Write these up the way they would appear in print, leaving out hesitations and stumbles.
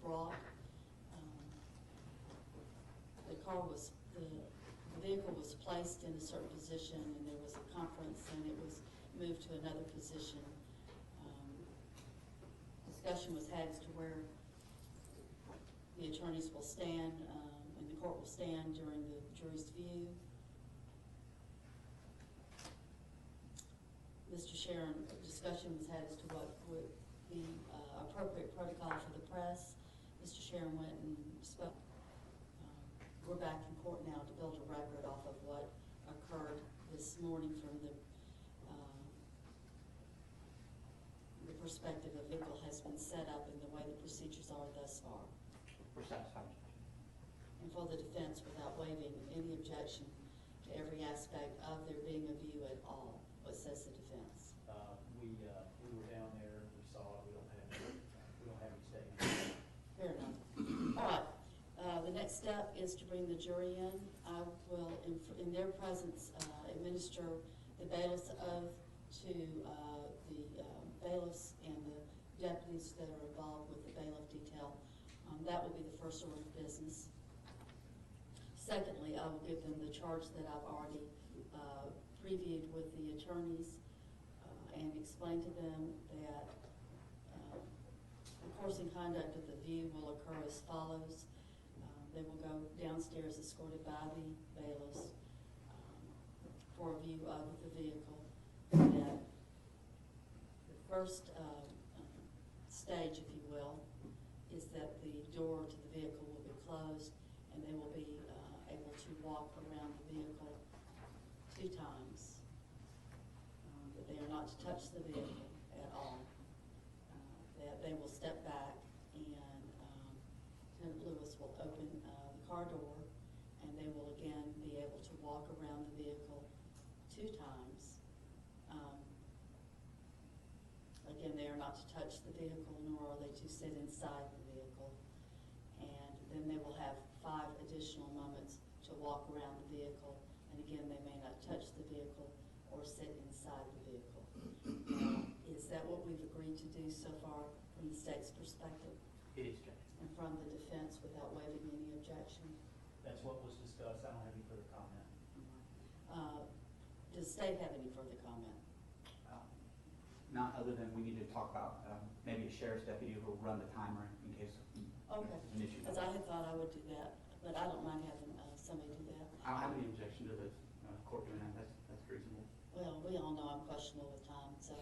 brought. The vehicle was placed in a certain position, and there was a conference, and it was moved to another position. Discussion was had as to where the attorneys will stand, and the court will stand during the jury's view. Mr. Sharon, discussion was had as to what would be appropriate protocol for the press. Mr. Sharon went and spoke. We're back in court now to build a record off of what occurred this morning from the perspective of vehicle has been set up and the way the procedures are thus far. We're satisfied. And for the defense, without waiving any objection to every aspect of there being a view at all, what says the defense? We were down there, we saw it, we don't have any statements. Fair enough. All right. The next step is to bring the jury in. I will, in their presence, administer the bailiff's oath to the bailiffs and the deputies that are involved with the bailiff detail. That will be the first order of business. Secondly, I will give them the charge that I've already previewed with the attorneys and explain to them that the course and conduct of the view will occur as follows. They will go downstairs escorted by the bailiffs for a view of the vehicle. That the first stage, if you will, is that the door to the vehicle will be closed and they will be able to walk around the vehicle 2 times. That they are not to touch the vehicle at all. That they will step back and Lieutenant Lewis will open the car door, and they will again be able to walk around the vehicle 2 times. Again, they are not to touch the vehicle, nor are they to sit inside the vehicle. And then they will have 5 additional moments to walk around the vehicle, and again, they may not touch the vehicle or sit inside the vehicle. Now, is that what we've agreed to do so far from the state's perspective? It is, Judge. And from the defense without waiving any objection? That's what was discussed. I don't have any further comment. Does the state have any further comment? Not other than we need to talk about maybe a sheriff's deputy who will run the timer in case Okay, there's an issue. because I had thought I would do that, but I don't mind having somebody do that. I don't have any objection to the court doing that. That's reasonable. Well, we all know I'm questionable with time, so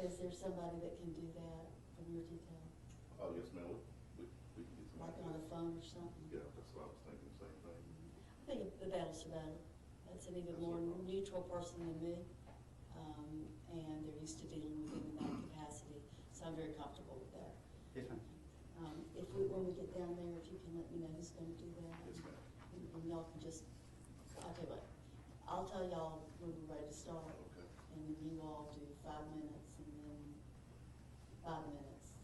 is there somebody that can do that from your detail? Oh, yes, ma'am, we can get some. Like on a phone or something? Yeah, that's what I was thinking, same thing. I think the bailiffs are better. That's an even more neutral person than me, and they're used to dealing with him in that capacity, so I'm very comfortable with that. Yes, ma'am. When we get down there, if you can let me know who's going to do that. Yes, ma'am. And y'all can just, I'll tell you what, I'll tell y'all when we're ready to start. Okay. And then you all do 5 minutes and then 5 minutes.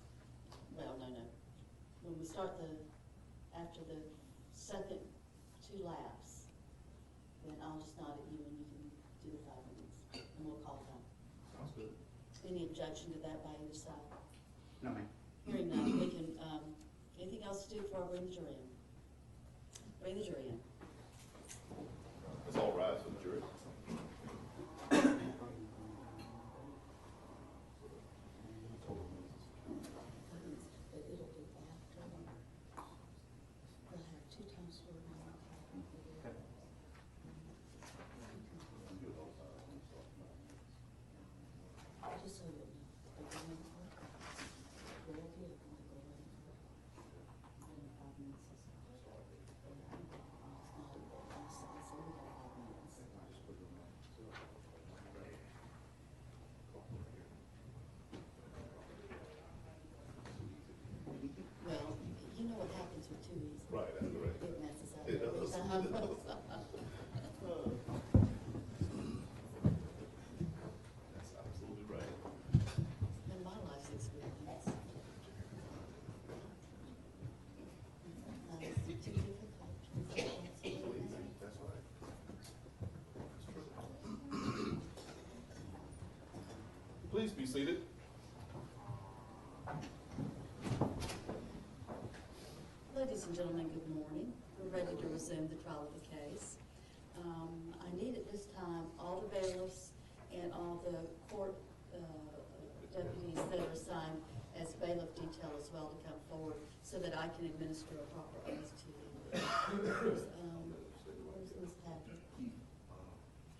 Well, no. When we start after the second 2 laps, then I'll just nod at you and you can do the 5 minutes and we'll call time. Sounds good. Any objection to that by either side? No, ma'am. Hearing none, we can, anything else to do before I bring the jury in? Bring the jury in. Let's all rise for the jury. But it'll be after, they'll have 2 times sworn in. Okay. Just so you know, they're going to work. We'll be able to go in for 5 minutes. Well, you know what happens with 2 easy. Right, that's correct. It messes up. It does. every time. That's absolutely right. In my life's experience. Too difficult. Too easy, that's right. That's true. Please be seated. Ladies and gentlemen, good morning. We're ready to resume the trial of the case. I need at this time all the bailiffs and all the court deputies that are assigned as bailiff detail as well to come forward so that I can administer a proper oath to you. Where's Ms. Patrick?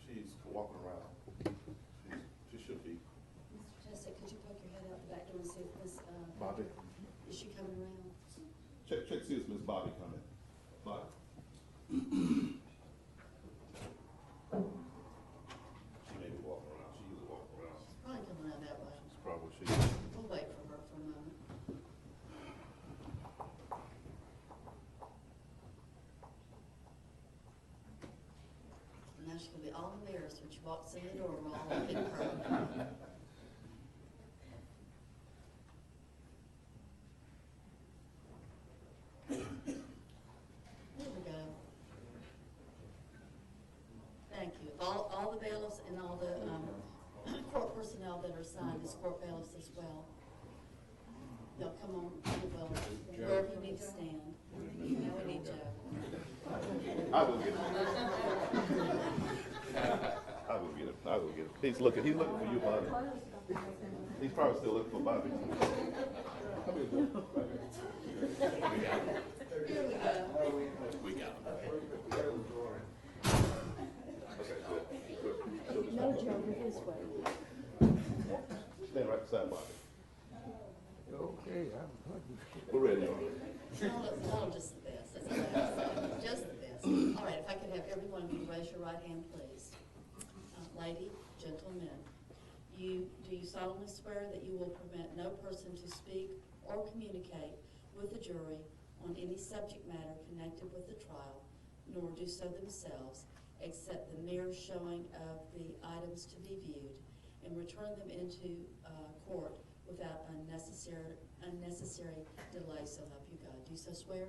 She's walking around. She should be. Mr. Jessica, could you poke your head out the back door and see if Ms. Bobby. Is she coming around? Check, see if Miss Bobby coming. Bobby. She may be walking around. She usually walks around. Probably coming around that way. It's probably she. We'll wait for her for a moment. Now she's gonna be all embarrassed when she walks in the door, we're all looking at her. There we go. Thank you. All the bailiffs and all the court personnel that are assigned as court bailiffs as well. They'll come on, well, wherever you need to stand. Now we need Joe. I will get it. I will get it. I will get it. He's looking for you, Bobby. He's probably still looking for Bobby. Come here, Joe. Here we go. We got him. Okay, good. No, Joe, this way. Stand right beside Bobby. Okay, We're ready. No, just the best. That's all I have to say. Just the best. All right, if I could have every one of you raise your right hand, please. Lady, gentlemen, do you solemnly swear that you will permit no person to speak or communicate with the jury on any subject matter connected with the trial, nor do so themselves, except the mere showing of the items to be viewed, and return them into court without unnecessary delay, so help you God. Do you so swear?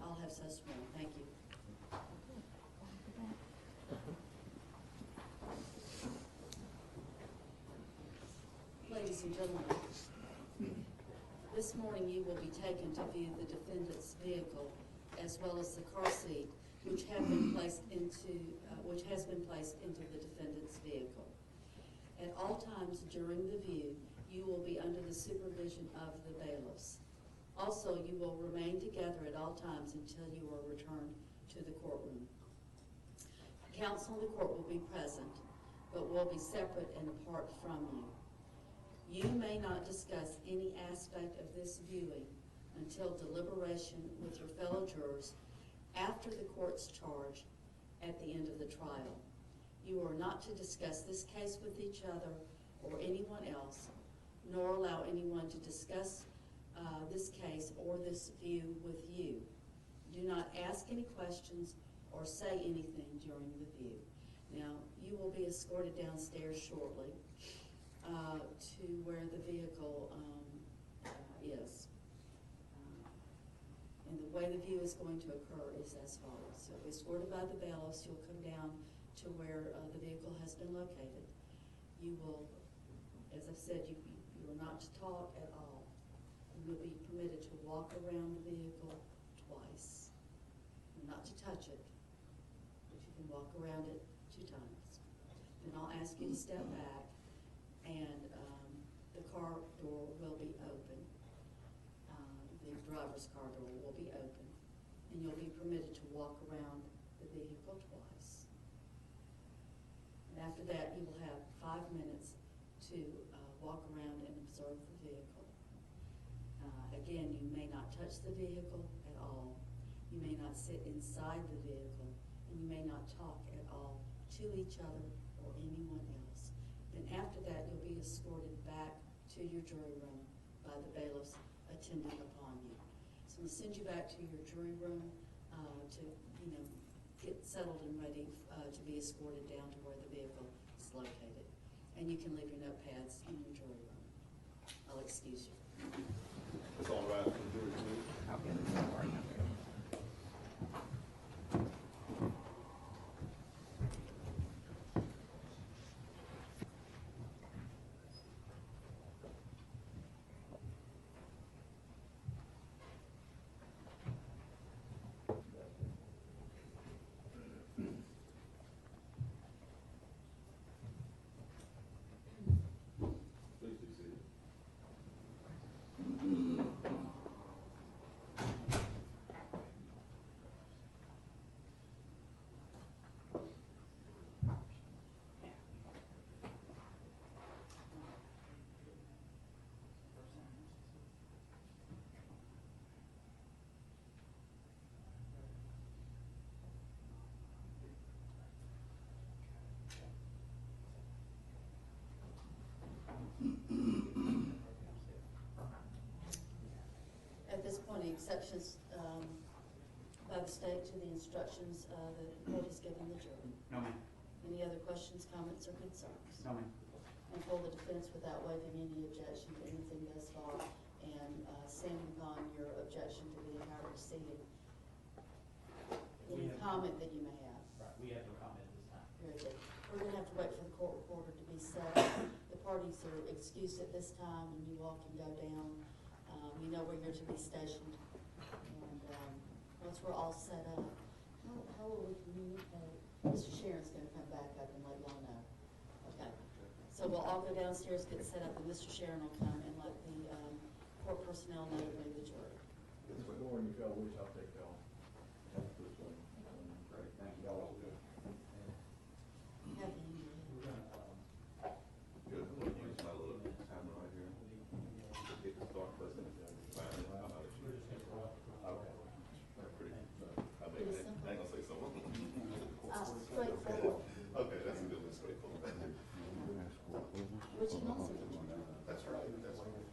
I'll have so sworn. Thank you. Ladies and gentlemen, this morning you will be taken to view the defendant's vehicle as well as the car seat which has been placed into the defendant's vehicle. At all times during the view, you will be under the supervision of the bailiffs. Also, you will remain together at all times until you are returned to the courtroom. Counsel in the court will be present, but will be separate and apart from you. You may not discuss any aspect of this viewing until deliberation with your fellow jurors after the court's charge at the end of the trial. You are not to discuss this case with each other or anyone else, nor allow anyone to discuss this case or this view with you. Do not ask any questions or say anything during the view. Now, you will be escorted downstairs shortly to where the vehicle is. And the way the view is going to occur is as follows. So escorted by the bailiffs, you'll come down to where the vehicle has been located. You will, as I've said, you are not to talk at all. You will be permitted to walk around the vehicle twice. You're not to touch it, but you can walk around it 2 times. Then I'll ask you to step back, and the car door will be open. The driver's car door will be open, and you'll be permitted to walk around the vehicle twice. And after that, you will have 5 minutes to walk around and observe the vehicle. Again, you may not touch the vehicle at all. You may not sit inside the vehicle, and you may not talk at all to each other or anyone else. Then after that, you'll be escorted back to your jury room by the bailiffs attendant upon you. So we'll send you back to your jury room to, get settled and ready to be escorted down to where the vehicle is located. And you can leave your notepads in your jury room. I'll excuse you. It's all right. Please. objections, by the state to the instructions, that the court has given the jury? No, ma'am. Any other questions, comments, or concerns? No, ma'am. And for the defense, without waiving any objection to anything thus far, and standing upon your objection to the entire proceeding. Any We have- comment that you may have? Right, we have no comment this time. Very good. We're gonna have to wait for the court reporter to be set. The parties are excused at this time, and you all can go down. You know where you're to be stationed. And, once we're all set up, how will we communicate? Mr. Sharon's gonna come back up and let y'all know. Okay. So we'll all go downstairs, get set up, and Mr. Sharon will come and let the, court personnel know to bring the jury. Lauren, if y'all wish, I'll take y'all. Great, thank you. Y'all good. Have you, We're gonna, Good, I'm gonna use my little timer right here. Hit the start button. Finally, how about it? we're just gonna go up. Okay. That's pretty, I think, I ain't gonna say something. straightforward, Okay, that's a good one, straightforward. which is also. That's right, that's right.